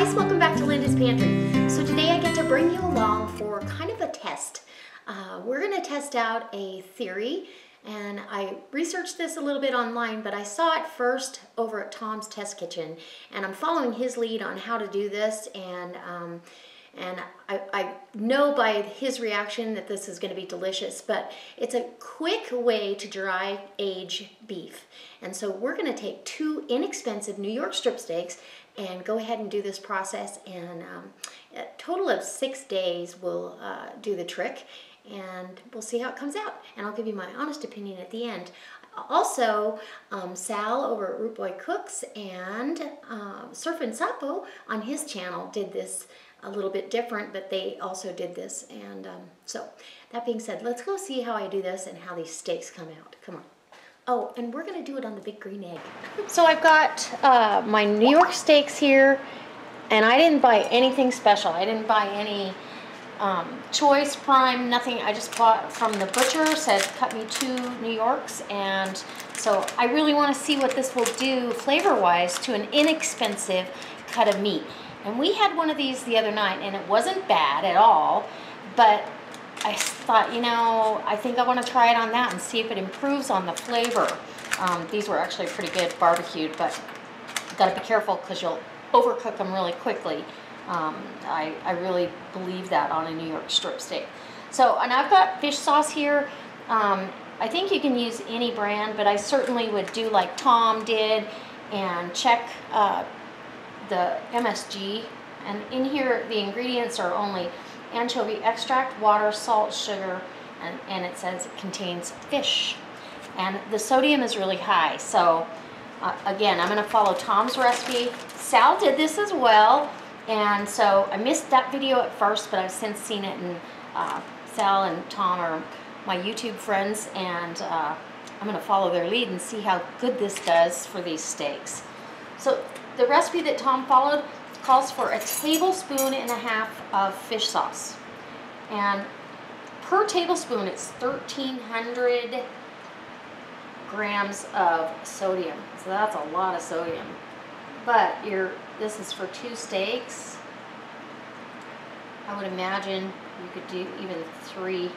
guys, welcome back to Linda's Pantry. So today I get to bring you along for kind of a test. We're going to test out a theory, and I researched this a little bit online, but I saw it first over at Tom's Test Kitchen, and I'm following his lead on how to do this, and I know by his reaction that this is going to be delicious, but it's a quick way to dry age beef. And so we're going to take 2 inexpensive New York strip steaks and go ahead and do this process, and a total of 6 days will do the trick, and we'll see how it comes out, and I'll give you my honest opinion at the end. Also, Sal over at Root Boy Cooks and Surfin' Sapo on his channel did this a little bit different, but they also did this. And so that being said, let's go see how I do this and how these steaks come out. Come on. Oh, and we're gonna do it on the big green egg. So I've got my New York steaks here, and I didn't buy anything special. I didn't buy any choice, prime, nothing. I just bought from the butcher, said cut me 2 New Yorks, and so I really want to see what this will do flavor-wise to an inexpensive cut of meat. And we had one of these the other night, and it wasn't bad at all, but I thought, you know, I think I want to try it on that and see if it improves on the flavor. These were actually pretty good barbecued, but you've got to be careful because you'll overcook them really quickly. I really believe that on a New York strip steak. So, and I've got fish sauce here. I think you can use any brand, but I certainly would do like Tom did and check the MSG. And in here, the ingredients are only anchovy extract, water, salt, sugar, and it says it contains fish. And the sodium is really high. So, again, I'm going to follow Tom's recipe. Sal did this as well. And so I missed that video at first, but I've since seen it, and Sal and Tom are my YouTube friends, and I'm going to follow their lead and see how good this does for these steaks. So the recipe that Tom followed calls for 1.5 tablespoons of fish sauce. And per tablespoon, it's 1,300 grams of sodium. So that's a lot of sodium. But this is for 2 steaks. I would imagine you could do even 3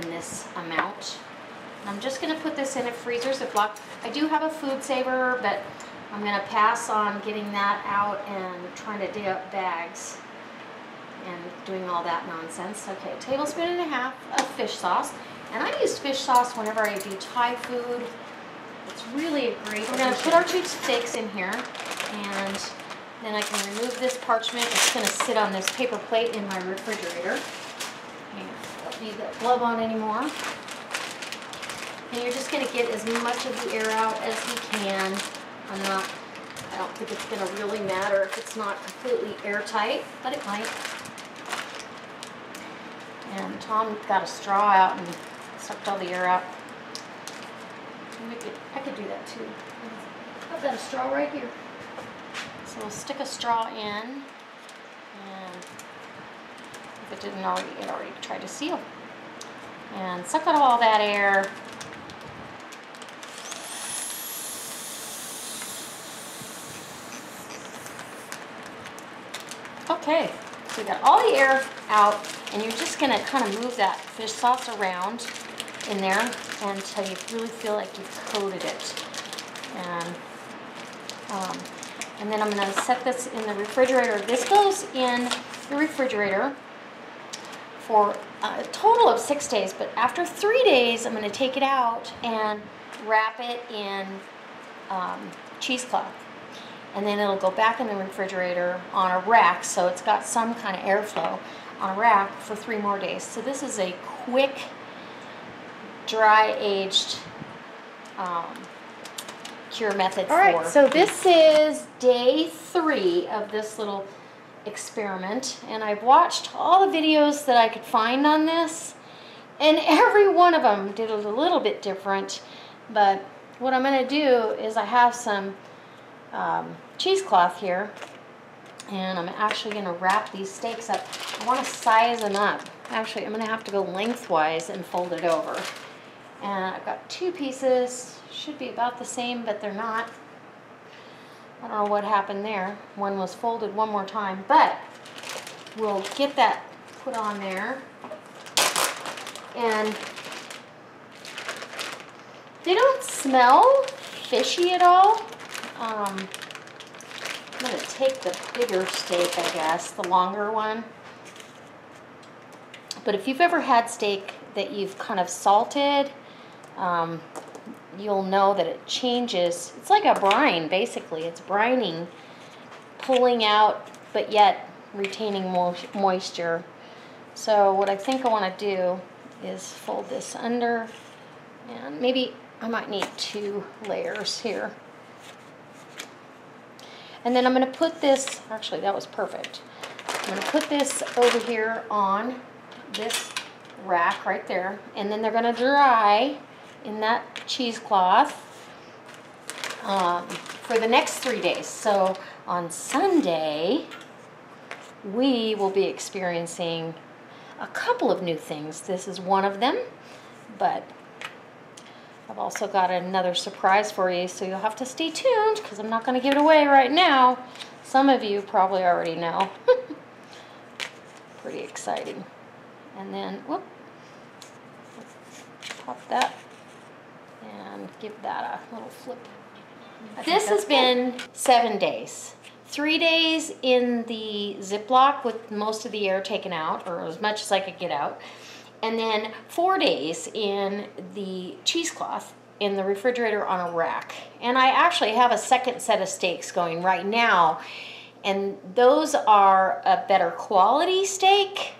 in this amount. And I'm just going to put this in a freezer Ziploc. I do have a food saver, but I'm going to pass on getting that out and trying to dig up bags and doing all that nonsense. Okay, 1.5 tablespoons of fish sauce. And I use fish sauce whenever I do Thai food. It's really a great addition. We're going to put our 2 steaks in here, and then I can remove this parchment. It's going to sit on this paper plate in my refrigerator. And I don't need that glove on anymore. And you're just going to get as much of the air out as you can. I don't think it's going to really matter if it's not completely airtight, but it might. And Tom got a straw out and sucked all the air out. I could do that too. I've got a straw right here. So we'll stick a straw in, and if it didn't already, it already tried to seal. And suck out all that air. Okay, so we got all the air out, and you're just going to kind of move that fish sauce around in there until you really feel like you've coated it. And then I'm going to set this in the refrigerator. This goes in the refrigerator for a total of 6 days, but after 3 days, I'm going to take it out and wrap it in cheesecloth. And then it'll go back in the refrigerator on a rack, so it's got some kind of airflow on a rack for 3 more days. So this is a quick, dry-aged cure method. All right, so this is day 3 of this little experiment, and I've watched all the videos that I could find on this, and every one of them did it a little bit different. But what I'm going to do is I have some cheesecloth here, and I'm actually going to wrap these steaks up. I want to size them up. Actually, I'm going to have to go lengthwise and fold it over. And I've got 2 pieces, should be about the same, but they're not. I don't know what happened there. One was folded one more time, but we'll get that put on there. And they don't smell fishy at all. I'm going to take the bigger steak, I guess, the longer one. But if you've ever had steak that you've kind of salted, you'll know that it changes. It's like a brine, basically. It's brining, pulling out, but yet retaining moisture. So what I think I want to do is fold this under, and maybe I might need 2 layers here. And then I'm going to put this, actually that was perfect. I'm going to put this over here on this rack right there, and then they're going to dry in that cheesecloth for the next 3 days. So on Sunday, we will be experiencing a couple of new things. This is one of them, but I've also got another surprise for you, so you'll have to stay tuned because I'm not going to give it away right now. Some of you probably already know. Pretty exciting. And then, whoop, pop that and give that a little flip. This has been 7 days. 3 days in the Ziploc with most of the air taken out, or as much as I could get out. And then 4 days in the cheesecloth in the refrigerator on a rack. And I actually have a second set of steaks going right now. And those are a better quality steak.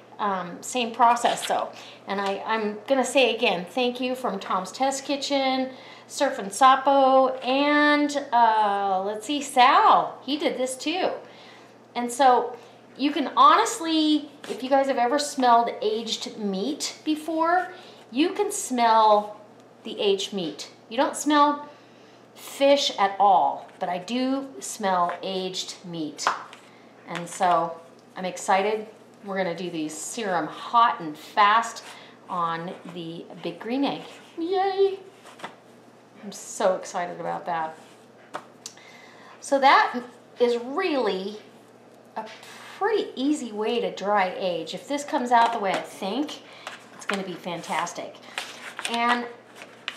Same process though. And I'm gonna say again, thank you from Tom's Test Kitchen, Surf and Sapo, and let's see, Sal. He did this too. And so you can honestly, if you guys have ever smelled aged meat before, you can smell the aged meat. You don't smell fish at all, but I do smell aged meat. And so I'm excited. We're gonna do these serum hot and fast on the big green egg. Yay! I'm so excited about that. So that is really a pretty easy way to dry age. If this comes out the way I think, it's gonna be fantastic. And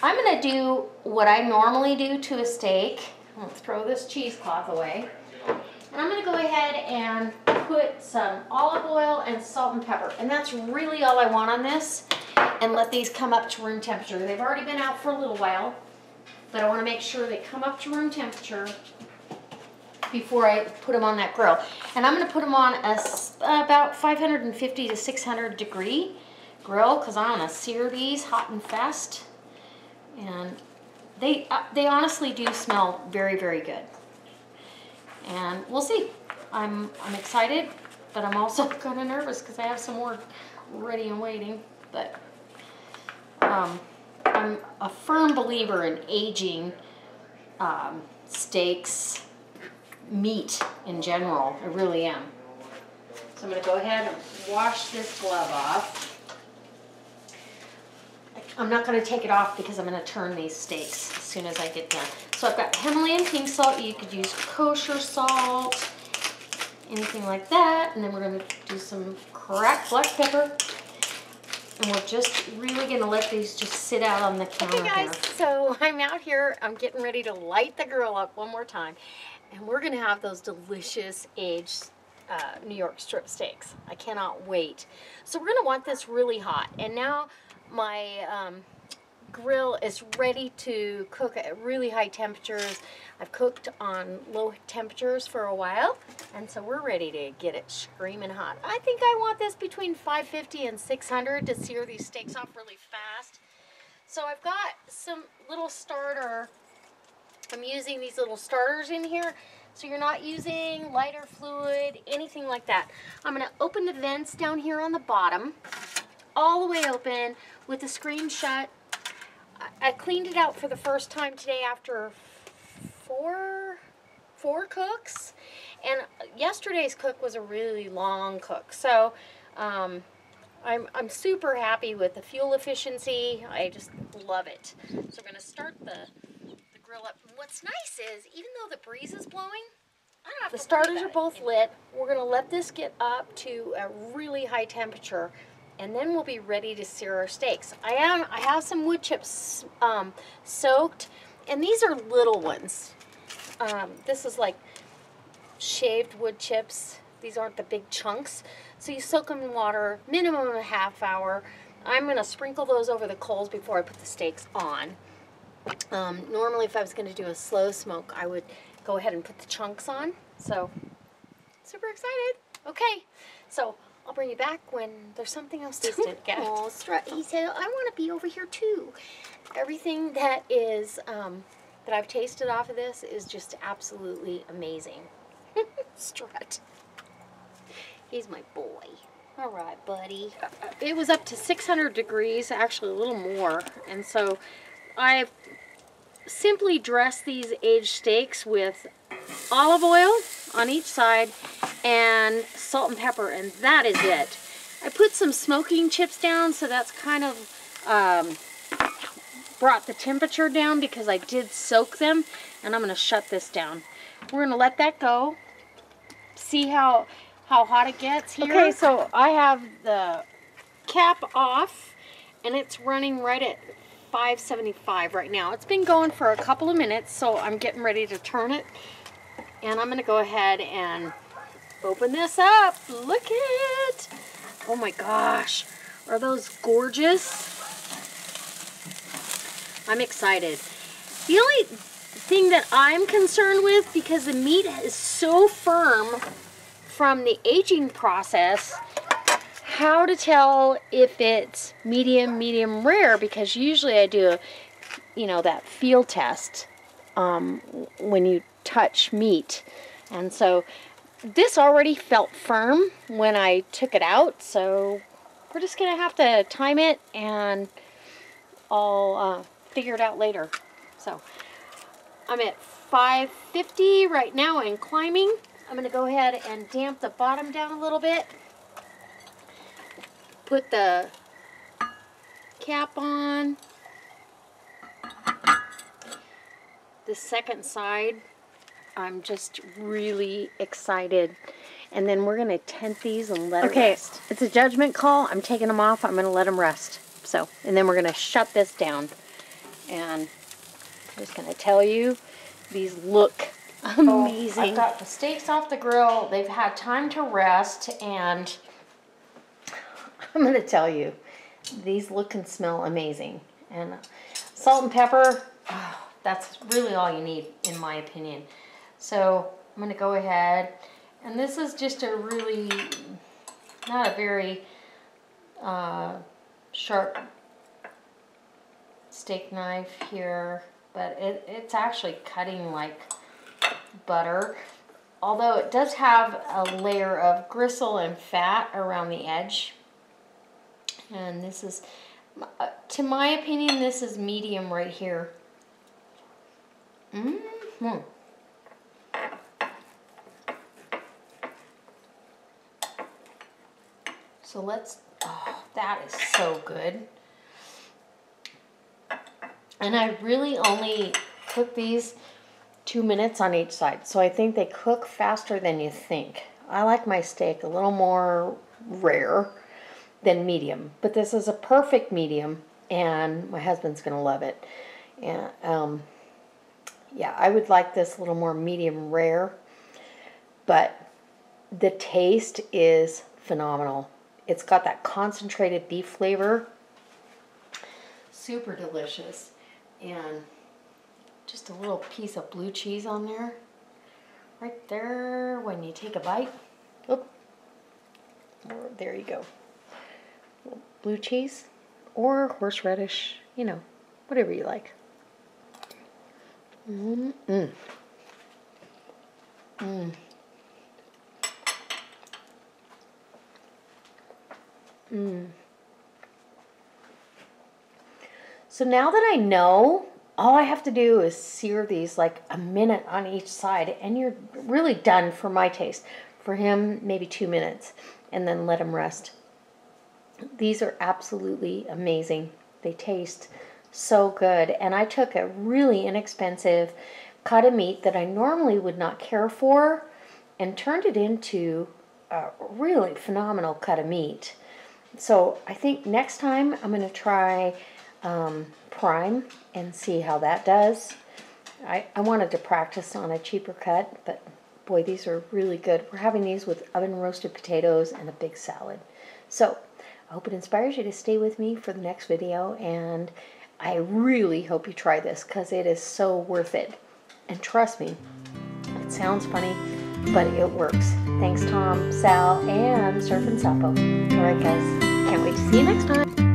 I'm gonna do what I normally do to a steak. I'm gonna throw this cheesecloth away. And I'm gonna go ahead and put some olive oil and salt and pepper. And that's really all I want on this. And let these come up to room temperature. They've already been out for a little while, but I wanna make sure they come up to room temperature before I put them on that grill. And I'm gonna put them on about 550 to 600 degree grill because I wanna sear these hot and fast. And they honestly do smell very, very good. And we'll see. I'm excited, but I'm also kind of nervous because I have some more ready and waiting. But I'm a firm believer in aging steaks, meat in general. I really am. So I'm going to go ahead and wash this glove off. I'm not going to take it off because I'm going to turn these steaks as soon as I get done. So I've got Himalayan pink salt. You could use kosher salt, anything like that. And then we're going to do some cracked black pepper. And we're just really going to let these just sit out on the counter. Okay guys, so I'm out here. I'm getting ready to light the grill up one more time. And we're going to have those delicious aged New York strip steaks. I cannot wait. So we're going to want this really hot. And now my grill is ready to cook at really high temperatures. I've cooked on low temperatures for a while, and so we're ready to get it screaming hot. I think I want this between 550 and 600 to sear these steaks off really fast. So I've got some little starter. I'm using these little starters in here, so you're not using lighter fluid, anything like that. I'm going to open the vents down here on the bottom, all the way open with the screen shut. I cleaned it out for the first time today after four cooks, and yesterday's cook was a really long cook. So I'm super happy with the fuel efficiency. I just love it. So we're going to start the grill grill up. And what's nice is, even though the breeze is blowing, I don't have to. The starters are both lit. We're going to let this get up to a really high temperature, and then we'll be ready to sear our steaks. I have some wood chips soaked, and these are little ones. This is like shaved wood chips. These aren't the big chunks. So you soak them in water, minimum of a half hour. I'm going to sprinkle those over the coals before I put the steaks on. Normally, if I was going to do a slow smoke, I would go ahead and put the chunks on. So, super excited. Okay, so I'll bring you back when there's something else to get. Oh, he said, I want to be over here too. Everything that is that I've tasted off of this is just absolutely amazing. Strut. He's my boy. All right, buddy. It was up to 600 degrees, actually a little more, and so I've simply dressed these aged steaks with olive oil on each side and salt and pepper, and that is it. I put some smoking chips down, so that's kind of brought the temperature down because I did soak them, and I'm going to shut this down. We're going to let that go. See how hot it gets here. Okay, so I have the cap off, and it's running right at 575 right now. It's been going for a couple of minutes, so I'm getting ready to turn it. And I'm going to go ahead and open this up. Look at it. Oh my gosh. Are those gorgeous? I'm excited. The only thing that I'm concerned with, because the meat is so firm from the aging process, how to tell if it's medium rare, because usually I do that feel test when you touch meat. And so this already felt firm when I took it out, so we're just gonna have to time it, and I'll figure it out later. So I'm at 550 right now and climbing. I'm going to go ahead and damp the bottom down a little bit. Put the cap on. The second side, I'm just really excited. And then we're going to tent these and let it rest. It's a judgment call. I'm taking them off. I'm going to let them rest. So, and then we're going to shut this down. And I'm just going to tell you, these look amazing. I've got the steaks off the grill. They've had time to rest, and I'm going to tell you, these look and smell amazing. And salt and pepper, that's really all you need, in my opinion. So I'm going to go ahead, and this is just a really, not a very sharp steak knife here, but it's actually cutting like butter, although it does have a layer of gristle and fat around the edge. And this is, to my opinion, this is medium right here. So let's, that is so good. And I really only cook these 2 minutes on each side, so I think they cook faster than you think. I like my steak a little more rare than medium, but this is a perfect medium, and my husband's gonna love it. And yeah, I would like this a little more medium rare, but the taste is phenomenal. It's got that concentrated beef flavor, super delicious, and just a little piece of blue cheese on there, right there when you take a bite. Oop. There you go. Blue cheese or horseradish, whatever you like. So now that I know, all I have to do is sear these like a minute on each side, and you're really done for my taste. For him, maybe 2 minutes, and then let him rest. These are absolutely amazing. They taste so good. And I took a really inexpensive cut of meat that I normally would not care for and turned it into a really phenomenal cut of meat. So I think next time I'm going to try prime and see how that does. I wanted to practice on a cheaper cut, but boy, these are really good. We're having these with oven roasted potatoes and a big salad. So I hope it inspires you to stay with me for the next video, and I really hope you try this because it is so worth it. And trust me, it sounds funny, but it works. Thanks, Tom, Sal, and Surf and Sapo. All right, guys, can't wait to see you next time.